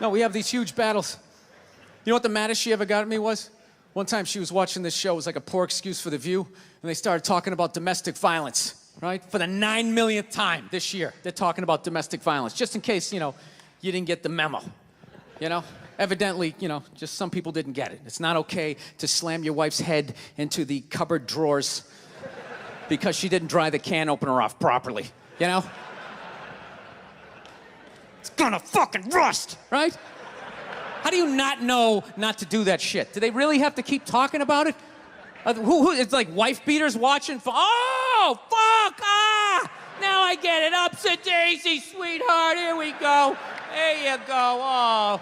No, we have these huge battles. You know what the maddest she ever got at me was? One time she was watching this show, it was like a poor excuse for The View, and they started talking about domestic violence, right? For the 9 millionth time this year, they're talking about domestic violence, just in case, you didn't get the memo, Evidently, just some people didn't get it. It's not okay to slam your wife's head into the cupboard drawers because she didn't dry the can opener off properly, It's gonna fucking rust, right? How do you not know not to do that shit? Do they really have to keep talking about it? It's like wife beaters watching. Oh, fuck! Ah! Now I get it. Upset daisy, sweetheart. Here we go. There you go. Oh.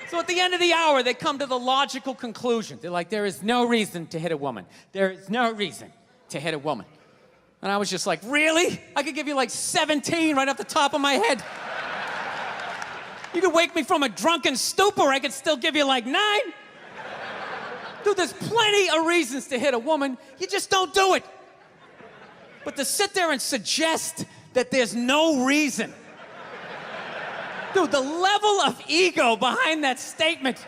So at the end of the hour, they come to the logical conclusion. They're like, there is no reason to hit a woman. There is no reason to hit a woman. And I was just like, really? I could give you like 17 right off the top of my head. You could wake me from a drunken stupor, I could still give you like 9. Dude, there's plenty of reasons to hit a woman. You just don't do it. But to sit there and suggest that there's no reason. Dude, the level of ego behind that statement.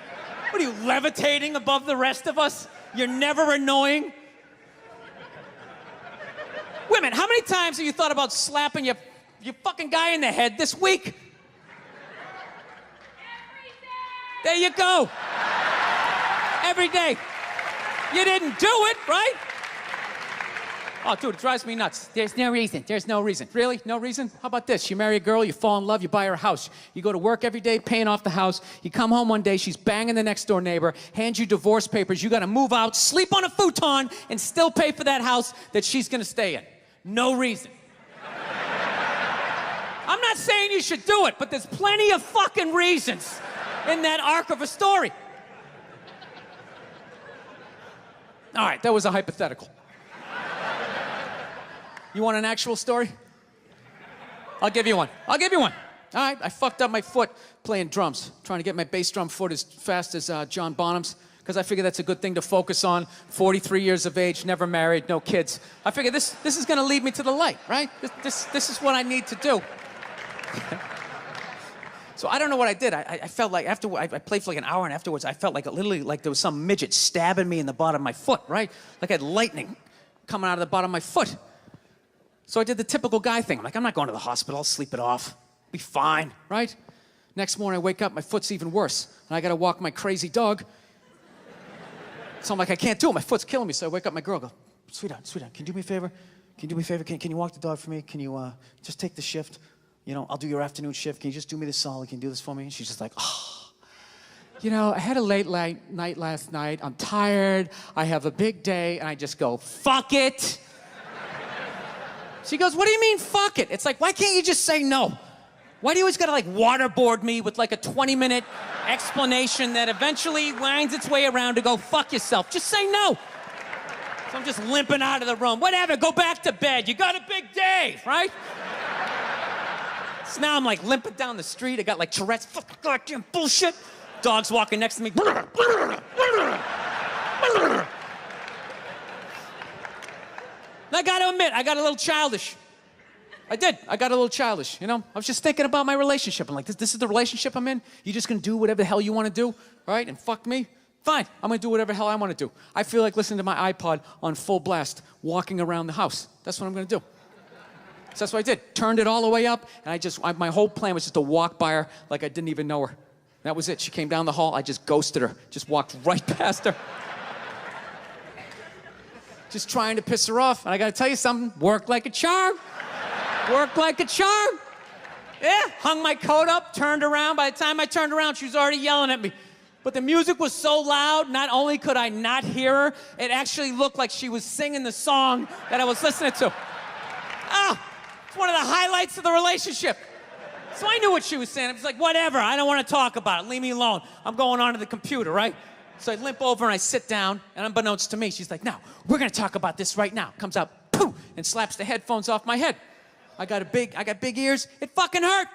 What are you, levitating above the rest of us? You're never annoying? Women, how many times have you thought about slapping your fucking guy in the head this week? There you go. Every day. You didn't do it, right? Oh, dude, it drives me nuts. There's no reason. There's no reason. Really? No reason? How about this? You marry a girl, you fall in love, you buy her a house. You go to work every day, paying off the house. You come home one day, she's banging the next door neighbor, hands you divorce papers. You got to move out, sleep on a futon, and still pay for that house that she's going to stay in. No reason. I'm not saying you should do it, but there's plenty of fucking reasons in that arc of a story. All right, that was a hypothetical. You want an actual story? I'll give you one. All right, I fucked up my foot playing drums, trying to get my bass drum foot as fast as John Bonham's, because I figure that's a good thing to focus on. 43 years of age, never married, no kids. I figure this is gonna lead me to the light, right? This is what I need to do. So I don't know what I did. I felt like after I played for like an hour, and afterwards I felt like literally like there was some midget stabbing me in the bottom of my foot, right? Like I had lightning coming out of the bottom of my foot. So I did the typical guy thing. I'm like, I'm not going to the hospital. I'll sleep it off. Be fine, right? Next morning I wake up, my foot's even worse, and I got to walk my crazy dog. So I'm like, I can't do it. My foot's killing me. So I wake up my girl, go, sweetheart, can you do me a favor? Can you do me a favor? Can you walk the dog for me? Can you just take the shift? I'll do your afternoon shift. Can you just do me this solid? Can you do this for me? And she's just like, oh, I had a late night last night. I'm tired. I have a big day. And I just go, fuck it. She goes, what do you mean, fuck it? It's like, why can't you just say no? Why do you always gotta waterboard me with like a 20-minute explanation that eventually winds its way around to go, fuck yourself? Just say no. So I'm just limping out of the room. Whatever, go back to bed. You got a big day, right? So now I'm limping down the street. I got Tourette's, fucking goddamn bullshit. Dog's walking next to me. And I gotta admit, I got a little childish. I did. I got a little childish, I was just thinking about my relationship. I'm like, this is the relationship I'm in? You just gonna do whatever the hell you wanna do, right? And fuck me? Fine, I'm gonna do whatever the hell I wanna do. I feel like listening to my iPod on full blast, walking around the house. That's what I'm gonna do. So that's what I did. Turned it all the way up, and my whole plan was just to walk by her like I didn't even know her. That was it. She came down the hall, I just ghosted her. Just walked right past her. Just trying to piss her off. And I gotta tell you something, worked like a charm. Worked like a charm. Yeah, hung my coat up, turned around. By the time I turned around, she was already yelling at me. But the music was so loud, not only could I not hear her, it actually looked like she was singing the song that I was listening to. It's one of the highlights of the relationship. So I knew what she was saying. I was like, whatever, I don't want to talk about it. Leave me alone. I'm going on to the computer, right? So I limp over and I sit down, and unbeknownst to me, she's like, no, we're gonna talk about this right now. Comes out, poof, and slaps the headphones off my head. I got big ears, it fucking hurt.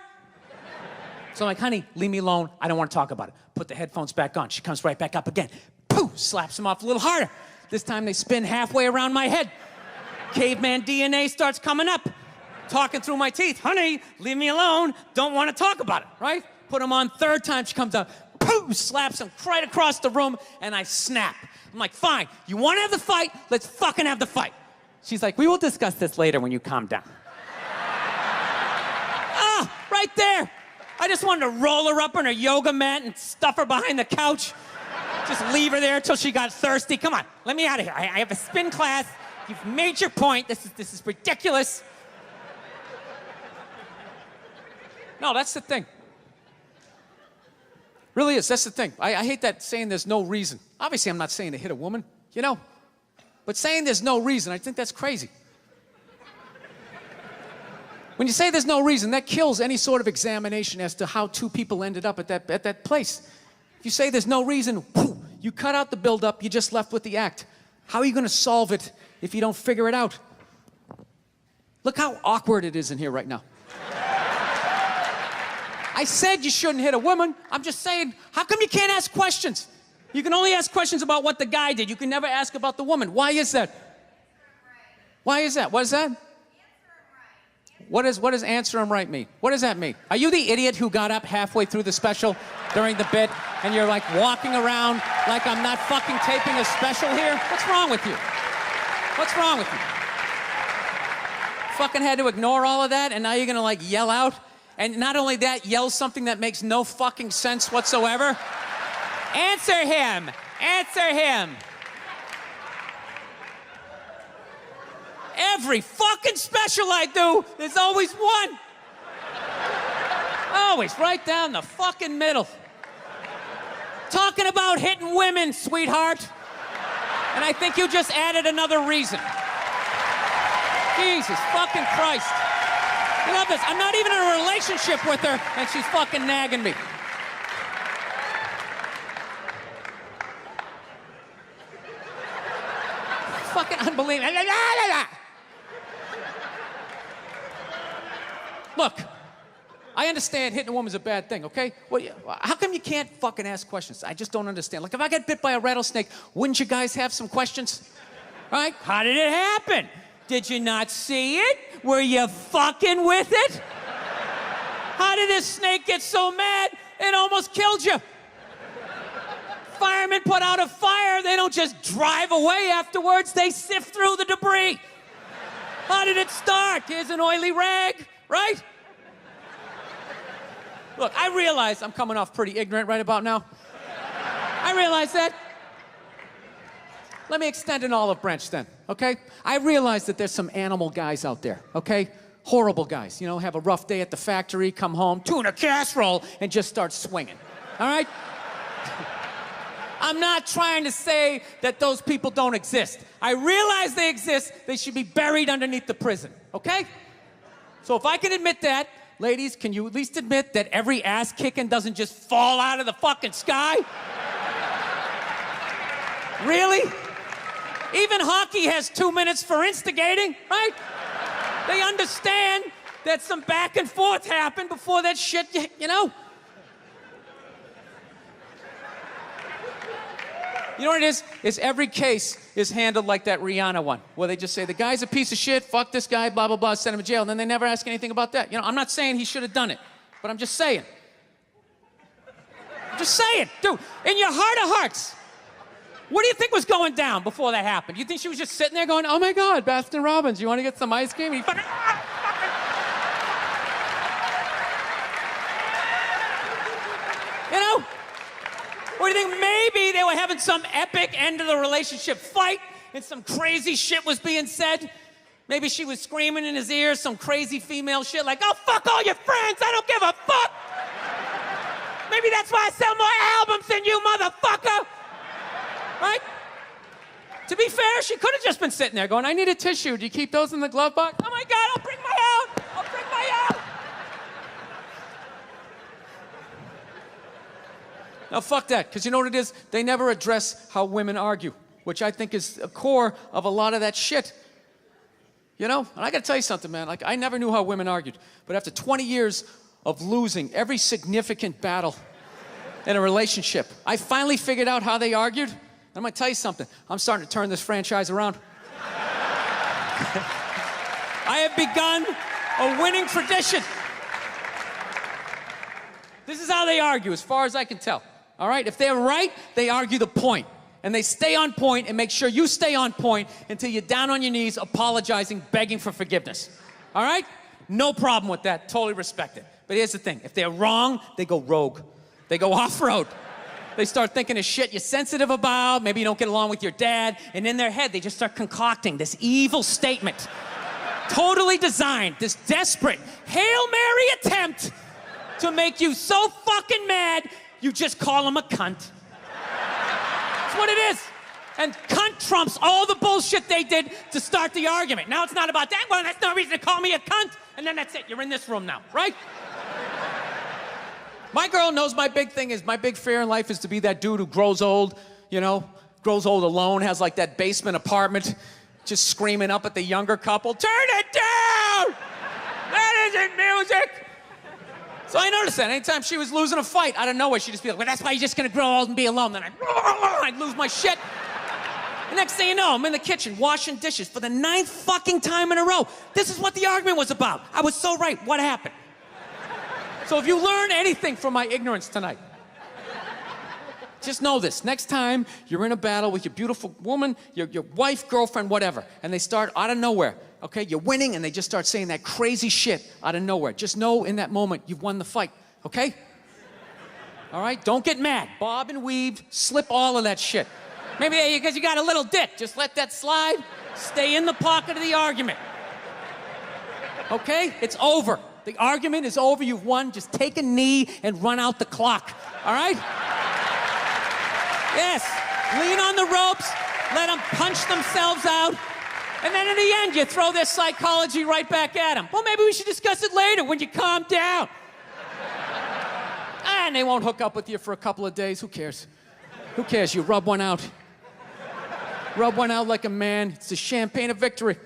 So I'm like, honey, leave me alone, I don't wanna talk about it. Put the headphones back on, she comes right back up again. Poof, slaps them off a little harder. This time they spin halfway around my head. Caveman DNA starts coming up. talking through my teeth. Honey, leave me alone. Don't want to talk about it, right? Put him on. Third time she comes out, boom, slaps him right across the room, and I snap. I'm like, fine, you want to have the fight? Let's fucking have the fight. She's like, we will discuss this later when you calm down. Right there. I just wanted to roll her up on her yoga mat and stuff her behind the couch. Just leave her there until she got thirsty. Come on, let me out of here. I have a spin class. You've made your point. This is ridiculous. No, that's the thing. Really is, that's the thing. I hate that saying there's no reason. Obviously, I'm not saying to hit a woman, you know? But saying there's no reason, I think that's crazy. When you say there's no reason, that kills any sort of examination as to how two people ended up at that place. If you say there's no reason, you cut out the build-up, you're just left with the act. How are you going to solve it if you don't figure it out? Look how awkward it is in here right now. I said you shouldn't hit a woman. I'm just saying, how come you can't ask questions? You can only ask questions about what the guy did. You can never ask about the woman. Why is that? Why is that? What is that? What does answer him right mean? What does that mean? Are you the idiot who got up halfway through the special during the bit and you're like walking around like I'm not fucking taping a special here? What's wrong with you? What's wrong with you? Fucking had to ignore all of that and now you're gonna like yell out? And not only that, yell something that makes no fucking sense whatsoever? Answer him! Answer him! Every fucking special I do, there's always one. Always right down the fucking middle. Talking about hitting women, sweetheart. And I think you just added another reason. Jesus fucking Christ. You love this. I'm not even in a relationship with her, and she's fucking nagging me. Fucking unbelievable. Look, I understand hitting a woman's a bad thing, okay? Well, how come you can't fucking ask questions? I just don't understand. Like, if I got bit by a rattlesnake, wouldn't you guys have some questions? Right? How did it happen? Did you not see it? Were you fucking with it? How did this snake get so mad it almost killed you? Firemen put out a fire, they don't just drive away afterwards, they sift through the debris. How did it start? Here's an oily rag, right? Look, I realize I'm coming off pretty ignorant right about now. I realize that. Let me extend an olive branch then, okay? I realize that there's some animal guys out there, okay? Horrible guys, you know, have a rough day at the factory, come home, tuna casserole, and just start swinging, all right? I'm not trying to say that those people don't exist. I realize they exist, they should be buried underneath the prison, okay? So if I can admit that, ladies, can you at least admit that every ass kicking doesn't just fall out of the fucking sky? Really? Even hockey has 2 minutes for instigating, right? They understand that some back and forth happened before that shit, you know? You know what it is? Is every case is handled like that Rihanna one, where they just say, the guy's a piece of shit, fuck this guy, blah, blah, blah, send him to jail, and then they never ask anything about that. You know, I'm not saying he should have done it, but I'm just saying. I'm just saying, dude, in your heart of hearts, what do you think was going down before that happened? You think she was just sitting there going, oh my God, Baskin Robbins, you want to get some ice cream? And he fucking, you know? Or do you think maybe they were having some epic end of the relationship fight and some crazy shit was being said? Maybe she was screaming in his ear some crazy female shit like, oh, fuck all your friends, I don't give a fuck. Maybe that's why I sell more albums than you, motherfucker. Right? To be fair, she could have just been sitting there going, I need a tissue. Do you keep those in the glove box? Oh my God, I'll bring my out. I'll bring my out. Now, fuck that, because you know what it is? They never address how women argue, which I think is a core of a lot of that shit. You know? And I gotta tell you something, man. Like, I never knew how women argued, but after 20 years of losing every significant battle in a relationship, I finally figured out how they argued. I'm gonna tell you something. I'm starting to turn this franchise around. I have begun A winning tradition. This is how they argue, as far as I can tell. All right? If they're right, they argue the point. And they stay on point and make sure you stay on point until you're down on your knees, apologizing, begging for forgiveness. All right? No problem with that. Totally respect it. But here's the thing. If they're wrong, they go rogue. They go off-road. They start thinking of shit you're sensitive about. Maybe you don't get along with your dad. And in their head, they just start concocting this evil statement. Totally designed, this desperate Hail Mary attempt to make you so fucking mad, you just call them a cunt. That's what it is. And cunt trumps all the bullshit they did to start the argument. Now it's not about that. Well, that's no reason to call me a cunt. And then that's it. You're in this room now, right? My girl knows my big thing is, my big fear in life is to be that dude who grows old, you know, grows old alone, has like that basement apartment, just screaming up at the younger couple, turn it down! That isn't music! So I noticed that anytime she was losing a fight, out of nowhere, she'd just be like, well, that's why you're just gonna grow old and be alone. Then I'd lose my shit. The next thing you know, I'm in the kitchen washing dishes for the 9th fucking time in a row. This is what the argument was about. I was so right. What happened? So if you learn anything from my ignorance tonight, just know this. Next time you're in a battle with your beautiful woman, your wife, girlfriend, whatever, and they start out of nowhere, okay? You're winning, and they just start saying that crazy shit out of nowhere. Just know in that moment you've won the fight, okay? All right? Don't get mad. Bob and weave, slip all of that shit. Maybe because you got a little dick. Just let that slide. Stay in the pocket of the argument. Okay? It's over. The argument is over. You've won. Just take a knee and run out the clock. All right? Yes. Lean on the ropes. Let them punch themselves out. And then in the end, you throw their psychology right back at them. Well, maybe we should discuss it later when you calm down. And they won't hook up with you for a couple of days. Who cares? Who cares? You rub one out. Rub one out like a man. It's the champagne of victory.